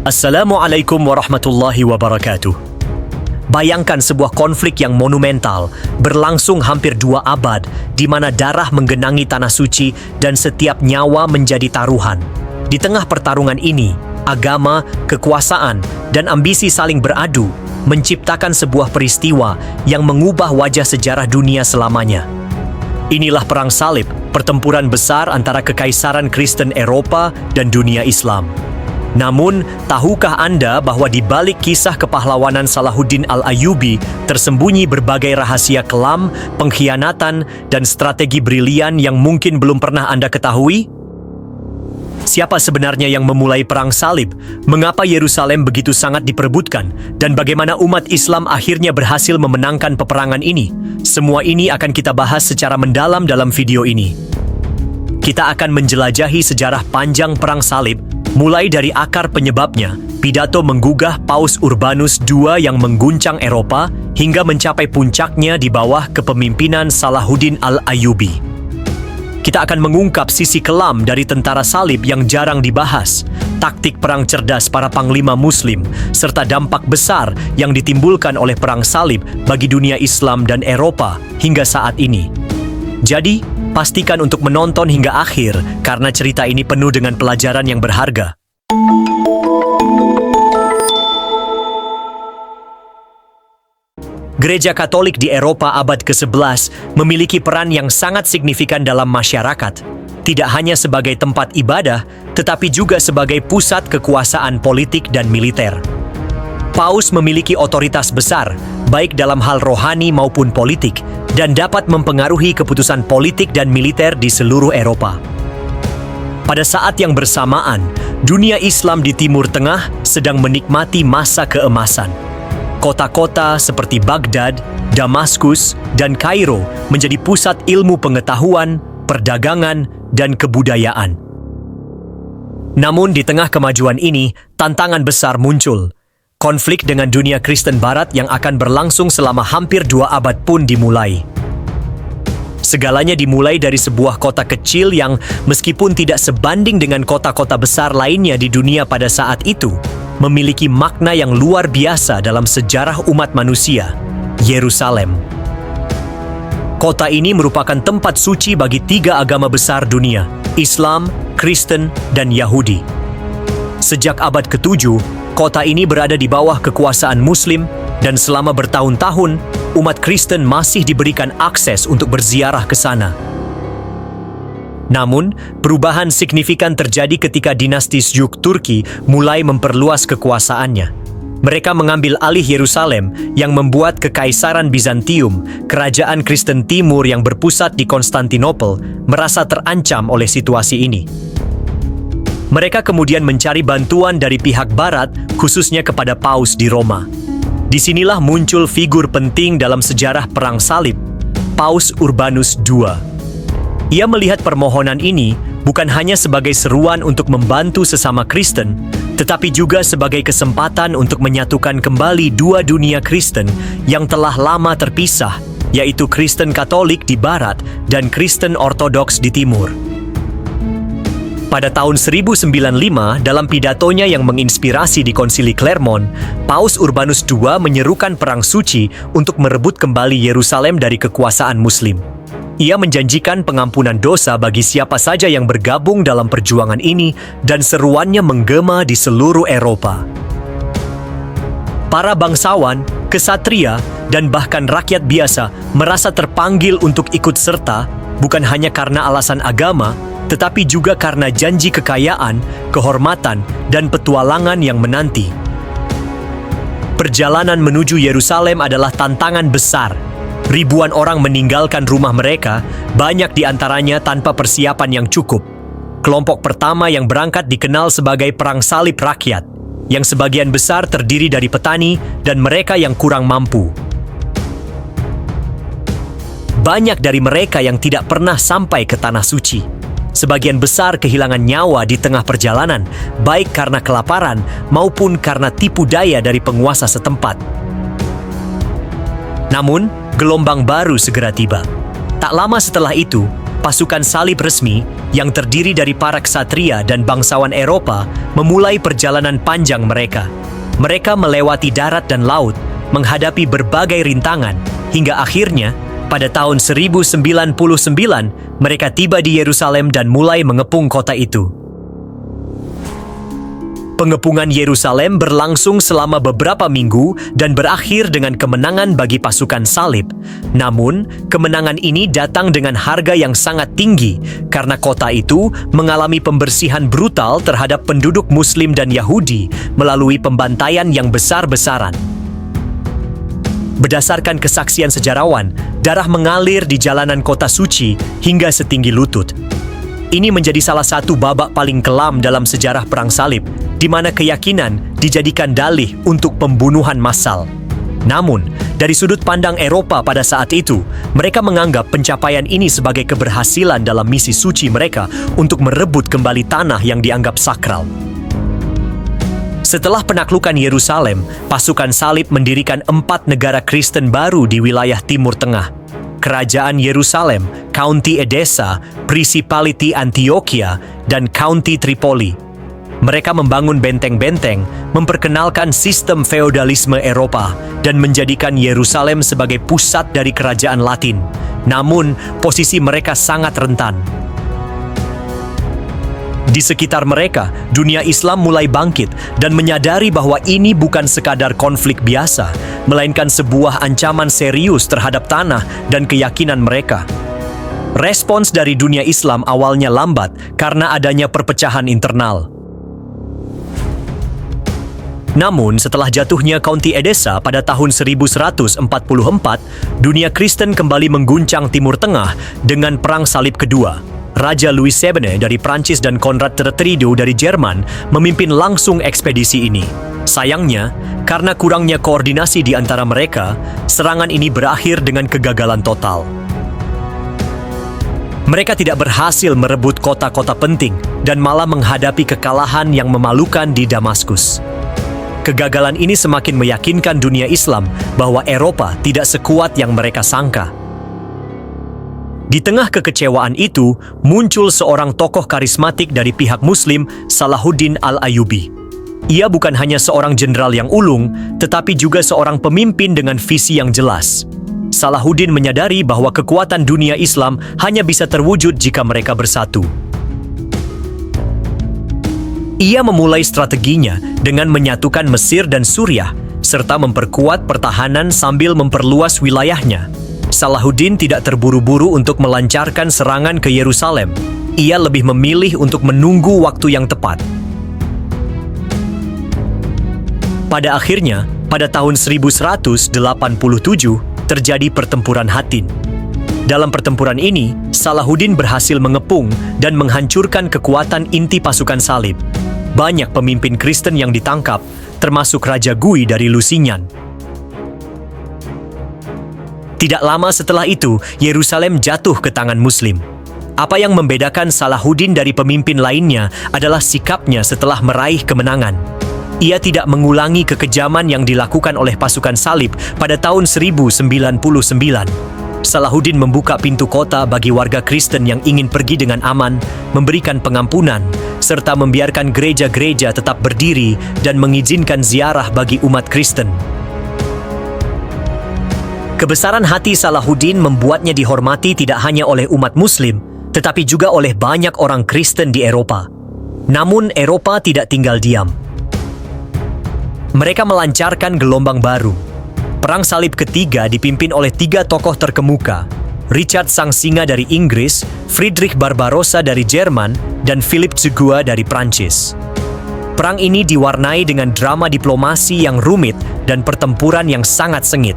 Assalamualaikum warahmatullahi wabarakatuh. Bayangkan sebuah konflik yang monumental, berlangsung hampir 2 abad, di mana darah menggenangi tanah suci dan setiap nyawa menjadi taruhan. Di tengah pertarungan ini, agama, kekuasaan, dan ambisi saling beradu, menciptakan sebuah peristiwa yang mengubah wajah sejarah dunia selamanya. Inilah Perang Salib, pertempuran besar antara Kekaisaran Kristen Eropa dan dunia Islam. Namun, tahukah Anda bahwa di balik kisah kepahlawanan Salahuddin Al-Ayyubi tersembunyi berbagai rahasia kelam, pengkhianatan, dan strategi brilian yang mungkin belum pernah Anda ketahui? Siapa sebenarnya yang memulai Perang Salib? Mengapa Yerusalem begitu sangat diperebutkan? Dan bagaimana umat Islam akhirnya berhasil memenangkan peperangan ini? Semua ini akan kita bahas secara mendalam dalam video ini. Kita akan menjelajahi sejarah panjang Perang Salib, mulai dari akar penyebabnya, pidato menggugah Paus Urbanus II yang mengguncang Eropa, hingga mencapai puncaknya di bawah kepemimpinan Salahuddin Al-Ayyubi. Kita akan mengungkap sisi kelam dari tentara salib yang jarang dibahas, taktik perang cerdas para panglima Muslim, serta dampak besar yang ditimbulkan oleh Perang Salib bagi dunia Islam dan Eropa hingga saat ini. Jadi, pastikan untuk menonton hingga akhir karena cerita ini penuh dengan pelajaran yang berharga. Gereja Katolik di Eropa abad ke-11 memiliki peran yang sangat signifikan dalam masyarakat, tidak hanya sebagai tempat ibadah, tetapi juga sebagai pusat kekuasaan politik dan militer. Paus memiliki otoritas besar, baik dalam hal rohani maupun politik, dan dapat mempengaruhi keputusan politik dan militer di seluruh Eropa. Pada saat yang bersamaan, dunia Islam di Timur Tengah sedang menikmati masa keemasan. Kota-kota seperti Baghdad, Damaskus, dan Kairo menjadi pusat ilmu pengetahuan, perdagangan, dan kebudayaan. Namun di tengah kemajuan ini, tantangan besar muncul. Konflik dengan dunia Kristen Barat yang akan berlangsung selama hampir 2 abad pun dimulai. Segalanya dimulai dari sebuah kota kecil yang meskipun tidak sebanding dengan kota-kota besar lainnya di dunia pada saat itu, memiliki makna yang luar biasa dalam sejarah umat manusia, Yerusalem. Kota ini merupakan tempat suci bagi 3 agama besar dunia, Islam, Kristen, dan Yahudi. Sejak abad ke-7, kota ini berada di bawah kekuasaan Muslim dan selama bertahun-tahun, umat Kristen masih diberikan akses untuk berziarah ke sana. Namun, perubahan signifikan terjadi ketika dinasti Seljuk Turki mulai memperluas kekuasaannya. Mereka mengambil alih Yerusalem yang membuat Kekaisaran Bizantium, kerajaan Kristen Timur yang berpusat di Konstantinopel, merasa terancam oleh situasi ini. Mereka kemudian mencari bantuan dari pihak Barat, khususnya kepada Paus di Roma. Disinilah muncul figur penting dalam sejarah Perang Salib, Paus Urbanus II. Ia melihat permohonan ini bukan hanya sebagai seruan untuk membantu sesama Kristen, tetapi juga sebagai kesempatan untuk menyatukan kembali 2 dunia Kristen yang telah lama terpisah, yaitu Kristen Katolik di Barat dan Kristen Ortodoks di Timur. Pada tahun 1095, dalam pidatonya yang menginspirasi di Konsili Clermont, Paus Urbanus II menyerukan perang suci untuk merebut kembali Yerusalem dari kekuasaan Muslim. Ia menjanjikan pengampunan dosa bagi siapa saja yang bergabung dalam perjuangan ini dan seruannya menggema di seluruh Eropa. Para bangsawan, kesatria, dan bahkan rakyat biasa merasa terpanggil untuk ikut serta bukan hanya karena alasan agama, tetapi juga karena janji kekayaan, kehormatan, dan petualangan yang menanti. Perjalanan menuju Yerusalem adalah tantangan besar. Ribuan orang meninggalkan rumah mereka, banyak di antaranya tanpa persiapan yang cukup. Kelompok pertama yang berangkat dikenal sebagai Perang Salib Rakyat, yang sebagian besar terdiri dari petani dan mereka yang kurang mampu. Banyak dari mereka yang tidak pernah sampai ke Tanah Suci. Sebagian besar kehilangan nyawa di tengah perjalanan, baik karena kelaparan maupun karena tipu daya dari penguasa setempat. Namun, gelombang baru segera tiba. Tak lama setelah itu, pasukan salib resmi yang terdiri dari para ksatria dan bangsawan Eropa memulai perjalanan panjang mereka. Mereka melewati darat dan laut, menghadapi berbagai rintangan, hingga akhirnya, pada tahun 1099, mereka tiba di Yerusalem dan mulai mengepung kota itu. Pengepungan Yerusalem berlangsung selama beberapa minggu dan berakhir dengan kemenangan bagi pasukan salib. Namun, kemenangan ini datang dengan harga yang sangat tinggi karena kota itu mengalami pembersihan brutal terhadap penduduk Muslim dan Yahudi melalui pembantaian yang besar-besaran. Berdasarkan kesaksian sejarawan, darah mengalir di jalanan kota suci hingga setinggi lutut. Ini menjadi salah satu babak paling kelam dalam sejarah perang salib, di mana keyakinan dijadikan dalih untuk pembunuhan massal. Namun, dari sudut pandang Eropa pada saat itu, mereka menganggap pencapaian ini sebagai keberhasilan dalam misi suci mereka untuk merebut kembali tanah yang dianggap sakral. Setelah penaklukan Yerusalem, pasukan salib mendirikan 4 negara Kristen baru di wilayah Timur Tengah. Kerajaan Yerusalem, County Edessa, Principality Antioquia, dan County Tripoli. Mereka membangun benteng-benteng, memperkenalkan sistem feodalisme Eropa, dan menjadikan Yerusalem sebagai pusat dari kerajaan Latin. Namun, posisi mereka sangat rentan. Di sekitar mereka, dunia Islam mulai bangkit dan menyadari bahwa ini bukan sekadar konflik biasa, melainkan sebuah ancaman serius terhadap tanah dan keyakinan mereka. Respons dari dunia Islam awalnya lambat karena adanya perpecahan internal. Namun, setelah jatuhnya County Edessa pada tahun 1144, dunia Kristen kembali mengguncang Timur Tengah dengan Perang Salib Kedua. Raja Louis VII dari Prancis dan Konrad III dari Jerman memimpin langsung ekspedisi ini. Sayangnya, karena kurangnya koordinasi di antara mereka, serangan ini berakhir dengan kegagalan total. Mereka tidak berhasil merebut kota-kota penting dan malah menghadapi kekalahan yang memalukan di Damaskus. Kegagalan ini semakin meyakinkan dunia Islam bahwa Eropa tidak sekuat yang mereka sangka. Di tengah kekecewaan itu, muncul seorang tokoh karismatik dari pihak Muslim, Salahuddin Al-Ayyubi. Ia bukan hanya seorang jenderal yang ulung, tetapi juga seorang pemimpin dengan visi yang jelas. Salahuddin menyadari bahwa kekuatan dunia Islam hanya bisa terwujud jika mereka bersatu. Ia memulai strateginya dengan menyatukan Mesir dan Suriah, serta memperkuat pertahanan sambil memperluas wilayahnya. Salahuddin tidak terburu-buru untuk melancarkan serangan ke Yerusalem. Ia lebih memilih untuk menunggu waktu yang tepat. Pada akhirnya, pada tahun 1187, terjadi pertempuran Hattin. Dalam pertempuran ini, Salahuddin berhasil mengepung dan menghancurkan kekuatan inti pasukan salib. Banyak pemimpin Kristen yang ditangkap, termasuk Raja Gui dari Lusignan. Tidak lama setelah itu, Yerusalem jatuh ke tangan Muslim. Apa yang membedakan Salahuddin dari pemimpin lainnya adalah sikapnya setelah meraih kemenangan. Ia tidak mengulangi kekejaman yang dilakukan oleh pasukan salib pada tahun 1099. Salahuddin membuka pintu kota bagi warga Kristen yang ingin pergi dengan aman, memberikan pengampunan, serta membiarkan gereja-gereja tetap berdiri dan mengizinkan ziarah bagi umat Kristen. Kebesaran hati Salahuddin membuatnya dihormati tidak hanya oleh umat Muslim, tetapi juga oleh banyak orang Kristen di Eropa. Namun, Eropa tidak tinggal diam. Mereka melancarkan gelombang baru. Perang Salib Ketiga dipimpin oleh 3 tokoh terkemuka, Richard Sang Singa dari Inggris, Friedrich Barbarossa dari Jerman, dan Philippe Seguin dari Prancis. Perang ini diwarnai dengan drama diplomasi yang rumit dan pertempuran yang sangat sengit.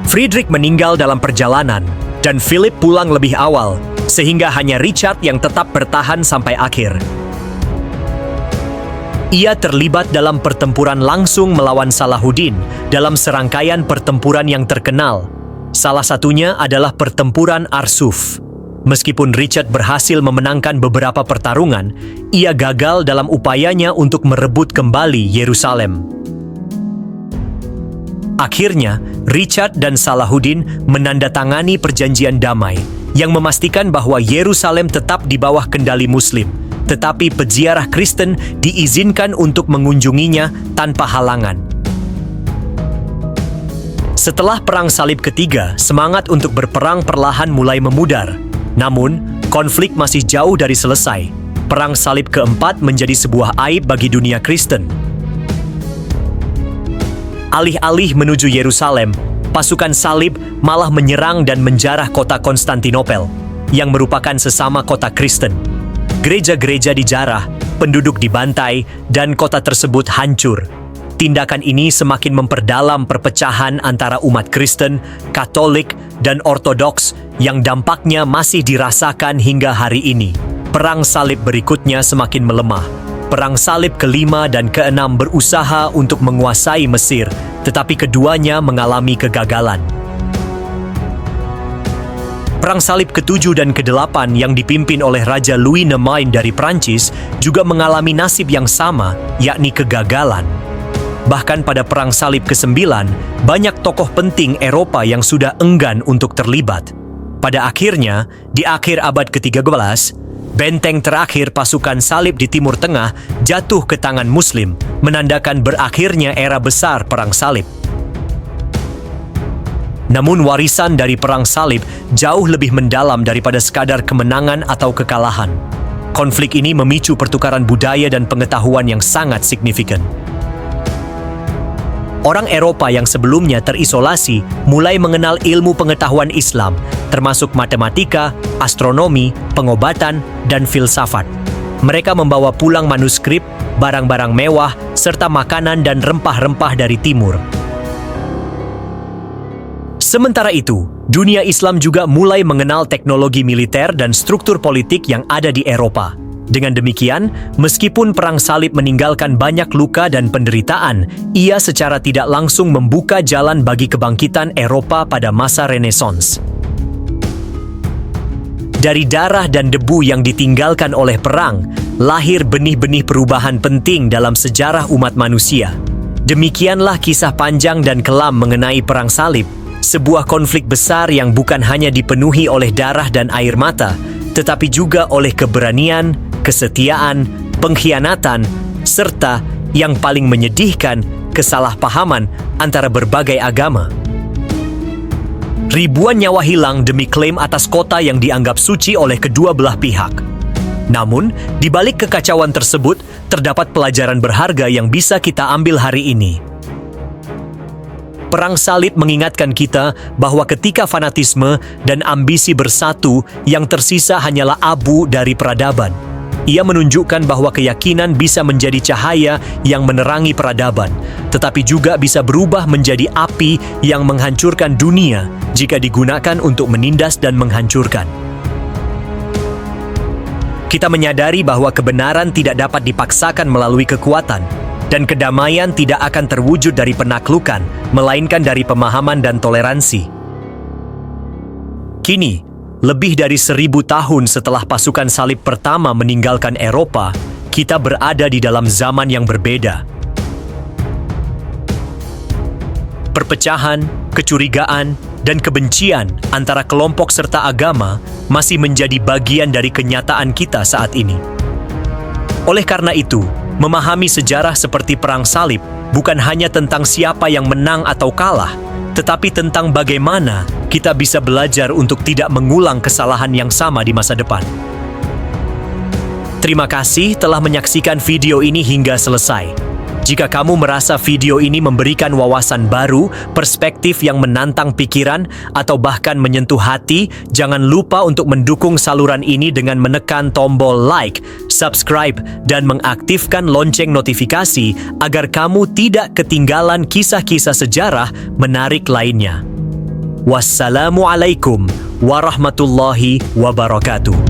Friedrich meninggal dalam perjalanan, dan Philip pulang lebih awal, sehingga hanya Richard yang tetap bertahan sampai akhir. Ia terlibat dalam pertempuran langsung melawan Salahuddin dalam serangkaian pertempuran yang terkenal. Salah satunya adalah pertempuran Arsuf. Meskipun Richard berhasil memenangkan beberapa pertarungan, ia gagal dalam upayanya untuk merebut kembali Yerusalem. Akhirnya, Richard dan Salahuddin menandatangani perjanjian damai yang memastikan bahwa Yerusalem tetap di bawah kendali Muslim, tetapi peziarah Kristen diizinkan untuk mengunjunginya tanpa halangan. Setelah Perang Salib Ketiga, semangat untuk berperang perlahan mulai memudar. Namun, konflik masih jauh dari selesai. Perang Salib Keempat menjadi sebuah aib bagi dunia Kristen. Alih-alih menuju Yerusalem, pasukan salib malah menyerang dan menjarah kota Konstantinopel, yang merupakan sesama kota Kristen. Gereja-gereja dijarah, penduduk dibantai, dan kota tersebut hancur. Tindakan ini semakin memperdalam perpecahan antara umat Kristen, Katolik, dan Ortodoks yang dampaknya masih dirasakan hingga hari ini. Perang Salib berikutnya semakin melemah. Perang Salib ke-5 dan ke-6 berusaha untuk menguasai Mesir, tetapi keduanya mengalami kegagalan. Perang Salib ke-7 dan ke-8 yang dipimpin oleh Raja Louis IX dari Prancis juga mengalami nasib yang sama, yakni kegagalan. Bahkan pada Perang Salib ke-9, banyak tokoh penting Eropa yang sudah enggan untuk terlibat. Pada akhirnya, di akhir abad ke-13, benteng terakhir pasukan salib di Timur Tengah jatuh ke tangan Muslim, menandakan berakhirnya era besar Perang Salib. Namun warisan dari Perang Salib jauh lebih mendalam daripada sekadar kemenangan atau kekalahan. Konflik ini memicu pertukaran budaya dan pengetahuan yang sangat signifikan. Orang Eropa yang sebelumnya terisolasi mulai mengenal ilmu pengetahuan Islam, termasuk matematika, astronomi, pengobatan, dan filsafat. Mereka membawa pulang manuskrip, barang-barang mewah, serta makanan dan rempah-rempah dari timur. Sementara itu, dunia Islam juga mulai mengenal teknologi militer dan struktur politik yang ada di Eropa. Dengan demikian, meskipun Perang Salib meninggalkan banyak luka dan penderitaan, ia secara tidak langsung membuka jalan bagi kebangkitan Eropa pada masa Renaissance. Dari darah dan debu yang ditinggalkan oleh perang, lahir benih-benih perubahan penting dalam sejarah umat manusia. Demikianlah kisah panjang dan kelam mengenai Perang Salib, sebuah konflik besar yang bukan hanya dipenuhi oleh darah dan air mata, tetapi juga oleh keberanian, kesetiaan, pengkhianatan, serta yang paling menyedihkan, kesalahpahaman antara berbagai agama. Ribuan nyawa hilang demi klaim atas kota yang dianggap suci oleh kedua belah pihak. Namun, di balik kekacauan tersebut, terdapat pelajaran berharga yang bisa kita ambil hari ini. Perang Salib mengingatkan kita bahwa ketika fanatisme dan ambisi bersatu, yang tersisa hanyalah abu dari peradaban. Ia menunjukkan bahwa keyakinan bisa menjadi cahaya yang menerangi peradaban, tetapi juga bisa berubah menjadi api yang menghancurkan dunia jika digunakan untuk menindas dan menghancurkan. Kita menyadari bahwa kebenaran tidak dapat dipaksakan melalui kekuatan, dan kedamaian tidak akan terwujud dari penaklukan, melainkan dari pemahaman dan toleransi. Kini, lebih dari 1000 tahun setelah pasukan salib pertama meninggalkan Eropa, kita berada di dalam zaman yang berbeda. Perpecahan, kecurigaan, dan kebencian antara kelompok serta agama masih menjadi bagian dari kenyataan kita saat ini. Oleh karena itu, memahami sejarah seperti Perang Salib bukan hanya tentang siapa yang menang atau kalah, tetapi tentang bagaimana kita bisa belajar untuk tidak mengulang kesalahan yang sama di masa depan. Terima kasih telah menyaksikan video ini hingga selesai. Jika kamu merasa video ini memberikan wawasan baru, perspektif yang menantang pikiran, atau bahkan menyentuh hati, jangan lupa untuk mendukung saluran ini dengan menekan tombol like, subscribe, dan mengaktifkan lonceng notifikasi agar kamu tidak ketinggalan kisah-kisah sejarah menarik lainnya. Wassalamualaikum warahmatullahi wabarakatuh.